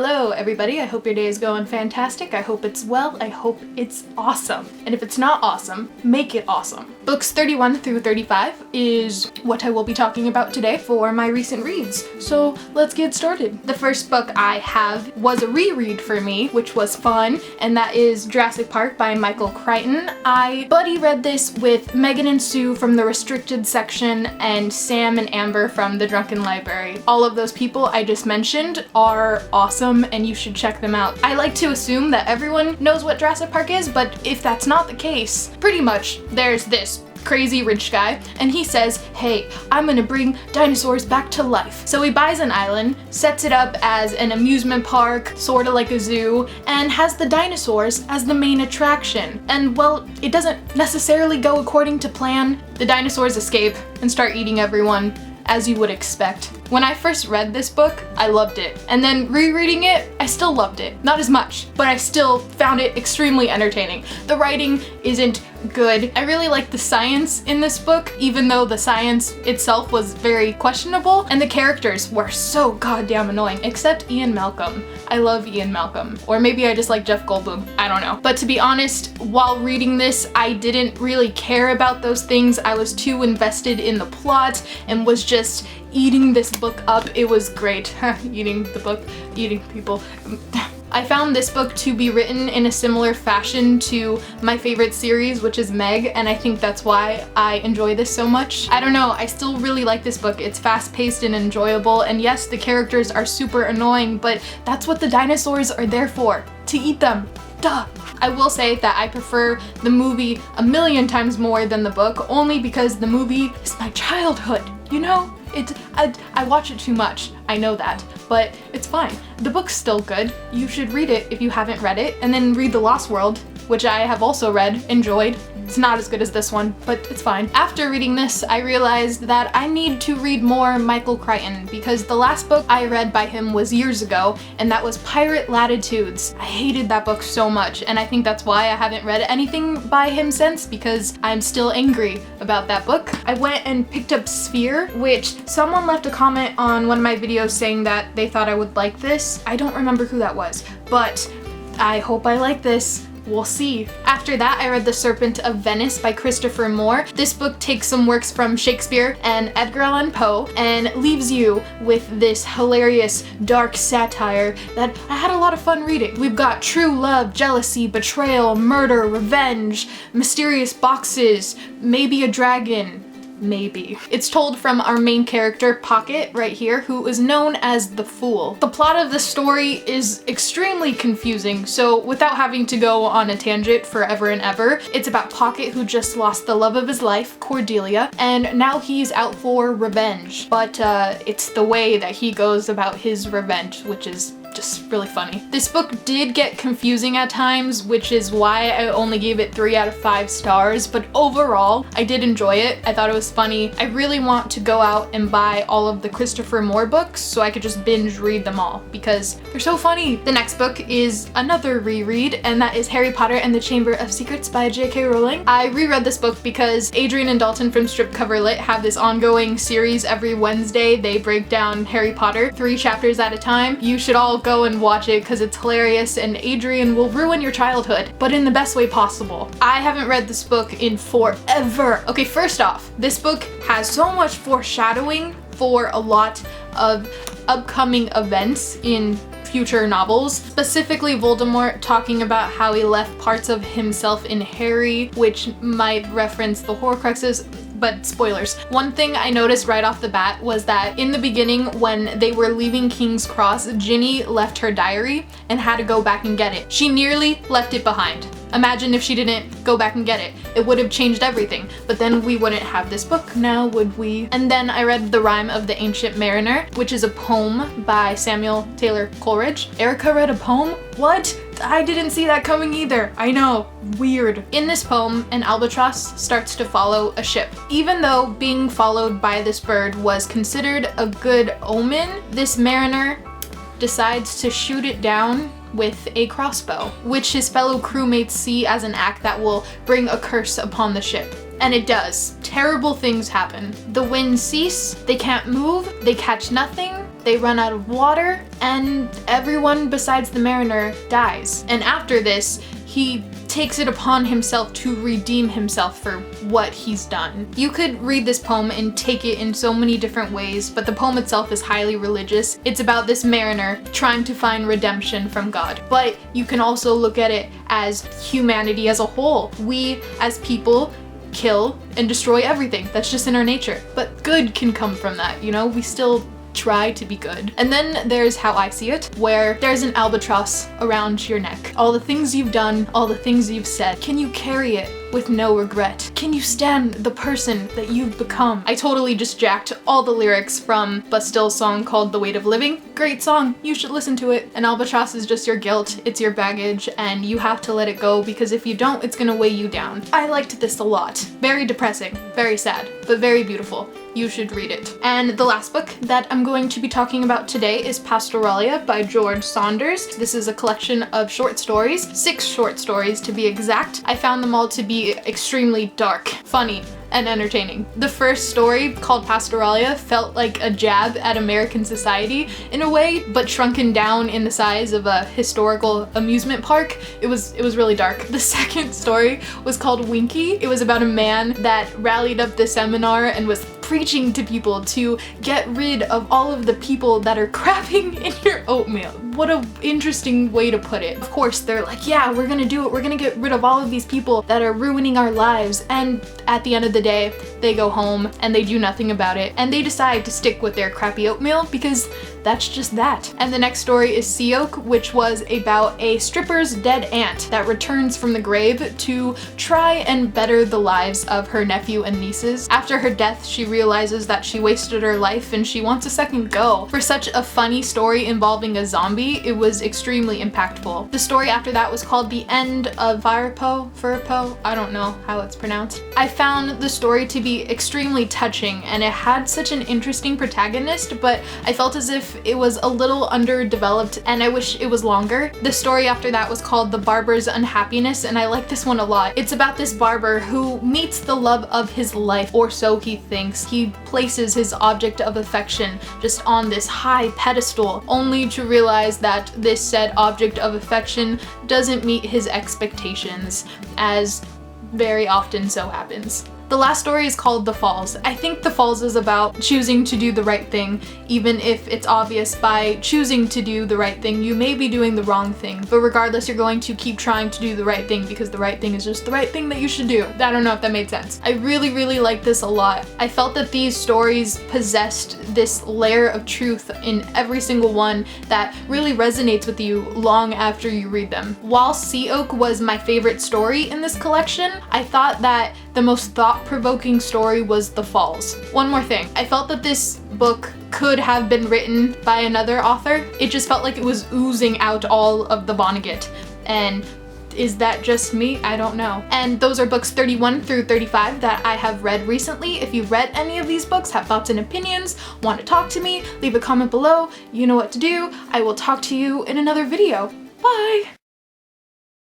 Hello everybody, I hope your day is going fantastic. I hope it's well, I hope it's awesome. And if it's not awesome, make it awesome. Books 31 through 35 is what I will be talking about today for my recent reads. So let's get started. The first book I have was a reread for me, which was fun, and that is Jurassic Park by Michael Crichton. I buddy read this with Megan and Sue from the restricted section and Sam and Amber from the Drunken Library. All of those people I just mentioned are awesome and you should check them out. I like to assume that everyone knows what Jurassic Park is, but if that's not the case, pretty much there's this crazy rich guy and he says, hey, I'm gonna bring dinosaurs back to life. So he buys an island, sets it up as an amusement park, sorta like a zoo, and has the dinosaurs as the main attraction. And well, it doesn't necessarily go according to plan. The dinosaurs escape and start eating everyone, as you would expect. When I first read this book, I loved it. And then rereading it, I still loved it. Not as much, but I still found it extremely entertaining. The writing isn't good. I really like the science in this book, even though the science itself was very questionable, and the characters were so goddamn annoying, except Ian Malcolm. I love Ian Malcolm. Or maybe I just like Jeff Goldblum, I don't know. But to be honest, while reading this, I didn't really care about those things. I was too invested in the plot and was just eating this book up. It was great. Eating the book, eating people. I found this book to be written in a similar fashion to my favorite series, which is Meg, and I think that's why I enjoy this so much. I don't know, I still really like this book. It's fast-paced and enjoyable, and yes, the characters are super annoying, but that's what the dinosaurs are there for, to eat them. Duh! I will say that I prefer the movie a million times more than the book, only because the movie is my childhood, you know? I watch it too much, I know that, but it's fine. The book's still good. You should read it if you haven't read it, and then read The Lost World, which I have also read, enjoyed. It's not as good as this one, but it's fine. After reading this, I realized that I need to read more Michael Crichton because the last book I read by him was years ago, and that was Pirate Latitudes. I hated that book so much, and I think that's why I haven't read anything by him since, because I'm still angry about that book. I went and picked up Sphere, which someone left a comment on one of my videos saying that they thought I would like this. I don't remember who that was, but I hope I like this. We'll see. After that, I read The Serpent of Venice by Christopher Moore. This book takes some works from Shakespeare and Edgar Allan Poe and leaves you with this hilarious, dark satire that I had a lot of fun reading. We've got true love, jealousy, betrayal, murder, revenge, mysterious boxes, maybe a dragon. Maybe. It's told from our main character, Pocket, right here, who is known as the Fool. The plot of the story is extremely confusing, so without having to go on a tangent forever and ever, it's about Pocket who just lost the love of his life, Cordelia, and now he's out for revenge. But it's the way that he goes about his revenge, which is just really funny. This book did get confusing at times, which is why I only gave it 3 out of 5 stars, but overall, I did enjoy it. I thought it was funny. I really want to go out and buy all of the Christopher Moore books so I could just binge read them all because they're so funny. The next book is another reread, and that is Harry Potter and the Chamber of Secrets by J.K. Rowling. I reread this book because Adrian and Dalton from Strip Cover Lit have this ongoing series every Wednesday. They break down Harry Potter 3 chapters at a time. You should all go and watch it because it's hilarious, and Adrian will ruin your childhood, but in the best way possible. I haven't read this book in forever. Okay, first off, this book has so much foreshadowing for a lot of upcoming events in future novels, specifically Voldemort talking about how he left parts of himself in Harry, which might reference the Horcruxes, but spoilers. One thing I noticed right off the bat was that in the beginning when they were leaving King's Cross, Ginny left her diary and had to go back and get it. She nearly left it behind. Imagine if she didn't go back and get it. It would have changed everything, but then we wouldn't have this book now, would we? And then I read The Rime of the Ancient Mariner, which is a poem by Samuel Taylor Coleridge. Erika read a poem? What? I didn't see that coming either. I know, weird. In this poem, an albatross starts to follow a ship. Even though being followed by this bird was considered a good omen, this mariner decides to shoot it down with a crossbow, which his fellow crewmates see as an act that will bring a curse upon the ship. And it does. Terrible things happen. The winds cease, they can't move, they catch nothing, they run out of water, and everyone besides the mariner dies. And after this, he takes it upon himself to redeem himself for what he's done. You could read this poem and take it in so many different ways, but the poem itself is highly religious. It's about this mariner trying to find redemption from God. But you can also look at it as humanity as a whole. We, as people, kill and destroy everything. That's just in our nature. But good can come from that, you know? We still try to be good. And then there's how I see it, where there's an albatross around your neck. All the things you've done, all the things you've said, can you carry it with no regret? Can you stand the person that you've become? I totally just jacked all the lyrics from Bastille's song called The Weight of Living. Great song, you should listen to it. An albatross is just your guilt, it's your baggage, and you have to let it go, because if you don't, it's gonna weigh you down. I liked this a lot. Very depressing, very sad, but very beautiful. You should read it. And the last book that I'm going to be talking about today is Pastoralia by George Saunders. This is a collection of short stories, 6 short stories to be exact. I found them all to be extremely dark, funny, and entertaining. The first story, called Pastoralia, felt like a jab at American society in a way, but shrunken down in the size of a historical amusement park. It was really dark. The second story was called Winky. It was about a man that rallied up the seminar and was preaching to people to get rid of all of the people that are crapping in your oatmeal. What an interesting way to put it. Of course, they're like, yeah, we're gonna do it. We're gonna get rid of all of these people that are ruining our lives. And at the end of the day, they go home and they do nothing about it. And they decide to stick with their crappy oatmeal because that's just that. And the next story is Sea Oak, which was about a stripper's dead aunt that returns from the grave to try and better the lives of her nephew and nieces. After her death, she realizes that she wasted her life and she wants a second go. For such a funny story involving a zombie, it was extremely impactful. The story after that was called The End of Furpo, I don't know how it's pronounced. I found the story to be extremely touching, and it had such an interesting protagonist, but I felt as if it was a little underdeveloped and I wish it was longer. The story after that was called The Barber's Unhappiness, and I like this one a lot. It's about this barber who meets the love of his life, or so he thinks. He places his object of affection just on this high pedestal, only to realize that this said object of affection doesn't meet his expectations, as very often so happens. The last story is called The Falls. I think The Falls is about choosing to do the right thing, even if it's obvious by choosing to do the right thing, you may be doing the wrong thing. But regardless, you're going to keep trying to do the right thing because the right thing is just the right thing that you should do. I don't know if that made sense. I really like this a lot. I felt that these stories possessed this layer of truth in every single one that really resonates with you long after you read them. While Sea Oak was my favorite story in this collection, I thought that the most thought-provoking story was The Falls. One more thing, I felt that this book could have been written by another author. It just felt like it was oozing out all of the Vonnegut, and is that just me? I don't know. And those are books 31 through 35 that I have read recently. If you've read any of these books, have thoughts and opinions, want to talk to me, leave a comment below. You know what to do. I will talk to you in another video. Bye!